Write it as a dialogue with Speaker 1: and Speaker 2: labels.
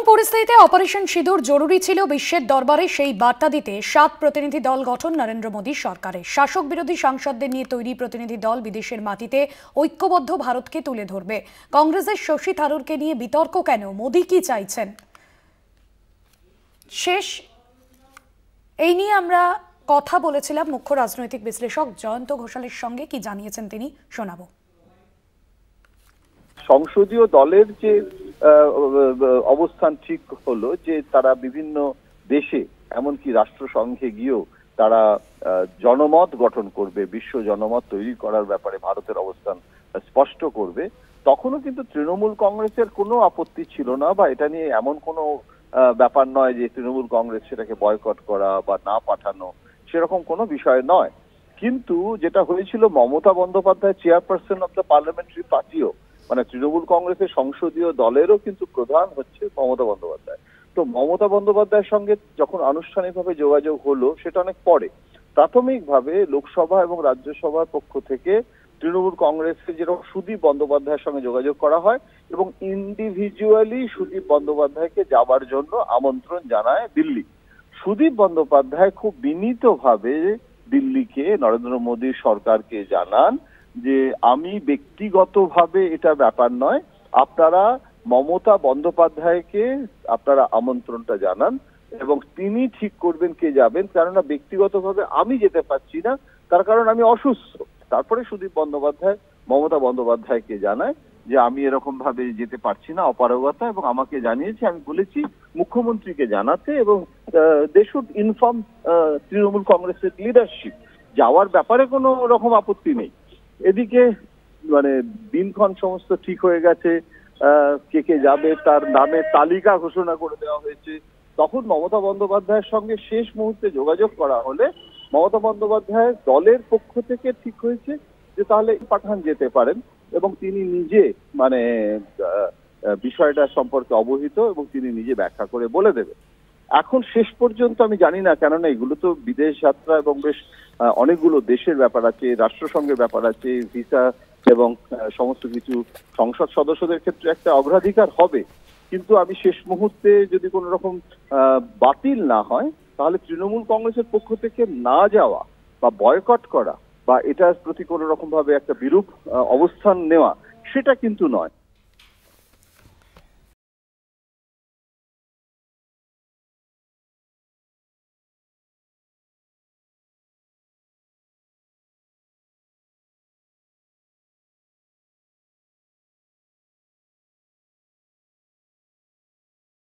Speaker 1: পরিস্থিতিতে অপারেশন সিঁদুর জরুরি ছিল বিশ্বের দরবারে সেই বার্তা দিতে 7 প্রতিনিধি দল গঠন নরেন্দ্র মোদী সরকারের। শাসক বিরোধী সাংসদদের নিয়ে তৈরি প্রতিনিধি দল বিদেশের মাটিতে ঐক্যবদ্ধ ভারতকে তুলে ধরবে। কংগ্রেসের শশী থারুরকে নিয়ে বিতর্ক কেন? মোদী কি চাইছেন? শেষ এই নিয়ে আমরা কথা বলেছিলাম মুখ্য রাজনৈতিক বিশ্লেষক জয়ন্ত ঘোষালের সঙ্গে। কি জানিয়েছেন তিনি শোনাবো।
Speaker 2: সংসদীয় দলের যে অবস্থান ঠিক হলো যে তারা বিভিন্ন দেশে এমনকি রাষ্ট্রসংঘে গিয়েও তারা জনমত গঠন করবে, বিশ্ব জনমত তৈরি করার ব্যাপারে ভারতের অবস্থান স্পষ্ট করবে। তখনও কিন্তু তৃণমূল কংগ্রেসের কোনো আপত্তি ছিল না, বা এটা নিয়ে এমন কোনো ব্যাপার নয় যে তৃণমূল কংগ্রেস সেটাকে বয়কট করা বা না পাঠানো, সেরকম কোনো বিষয় নয়। কিন্তু যেটা হয়েছিল, Mamata Bandyopadhyay chairperson of the parliamentary পার্টিও, মানে তৃণমূল কংগ্রেসের সংসদীয় দলেরও কিন্তু প্রধান হচ্ছে মমতা বন্দ্যোপাধ্যায়। তো মমতা বন্দ্যোপাধ্যায়ের সঙ্গে যখন আনুষ্ঠানিকভাবে যোগাযোগ হলো সেটা অনেক পরে। প্রাথমিকভাবে লোকসভা এবং রাজ্যসভার পক্ষ থেকে তৃণমূল কংগ্রেসের যেরকম সুদীপ বন্দ্যোপাধ্যায়ের সঙ্গে যোগাযোগ করা হয় এবং ইন্ডিভিজুয়ালি সুদীপ বন্দ্যোপাধ্যায়কে যাওয়ার জন্য আমন্ত্রণ জানায় দিল্লি। সুদীপ বন্দ্যোপাধ্যায় খুব বিনীতভাবে দিল্লিকে, নরেন্দ্র মোদী সরকারকে জানান যে আমি ব্যক্তিগতভাবে এটা ব্যাপার নয়, আপনারা মমতা বন্দ্যোপাধ্যায়কে আপনারা আমন্ত্রণটা জানান এবং তিনি ঠিক করবেন কে যাবেন, কেননা ব্যক্তিগতভাবে আমি যেতে পারছি না, তার কারণ আমি অসুস্থ। তারপরে সুদীপ বন্দ্যোপাধ্যায় মমতা বন্দ্যোপাধ্যায়কে জানায় যে আমি এরকম ভাবে যেতে পারছি না, অপারগতা, এবং আমাকে জানিয়েছে, আমি বলেছি মুখ্যমন্ত্রীকে জানাতে, এবং দে শুড ইনফর্ম তৃণমূল কংগ্রেসের লিডারশিপ। যাওয়ার ব্যাপারে কোনো রকম আপত্তি নেই। এদিকে মানে দিনক্ষণ সমস্ত ঠিক হয়ে গেছে, কে কে যাবে তার নামে তালিকা ঘোষণা করে দেওয়া হয়েছে। তখন মমতা বন্দ্যোপাধ্যায়ের সঙ্গে শেষ মুহূর্তে যোগাযোগ করা হলে মমতা বন্দ্যোপাধ্যায়ের দলের পক্ষ থেকে ঠিক হয়েছে যে তাহলে পাঠান যেতে পারেন, এবং তিনি নিজে মানে বিষয়টা সম্পর্কে অবহিত এবং তিনি নিজে ব্যাখ্যা করে বলে দেবেন। এখন শেষ পর্যন্ত আমি জানি না, কেননা এগুলো তো বিদেশ যাত্রা এবং বেশ অনেকগুলো দেশের ব্যাপার আছে, রাষ্ট্রসংঘের ব্যাপার আছে, ভিসা এবং সমস্ত কিছু সংসদ সদস্যদের ক্ষেত্রে একটা অগ্রাধিকার হবে। কিন্তু আমি শেষ মুহূর্তে যদি কোনো রকম বাতিল না হয়, তাহলে তৃণমূল কংগ্রেসের পক্ষ থেকে না যাওয়া বা বয়কট করা বা এটার প্রতি কোনো রকম ভাবে একটা বিরূপ অবস্থান নেওয়া, সেটা কিন্তু নয়।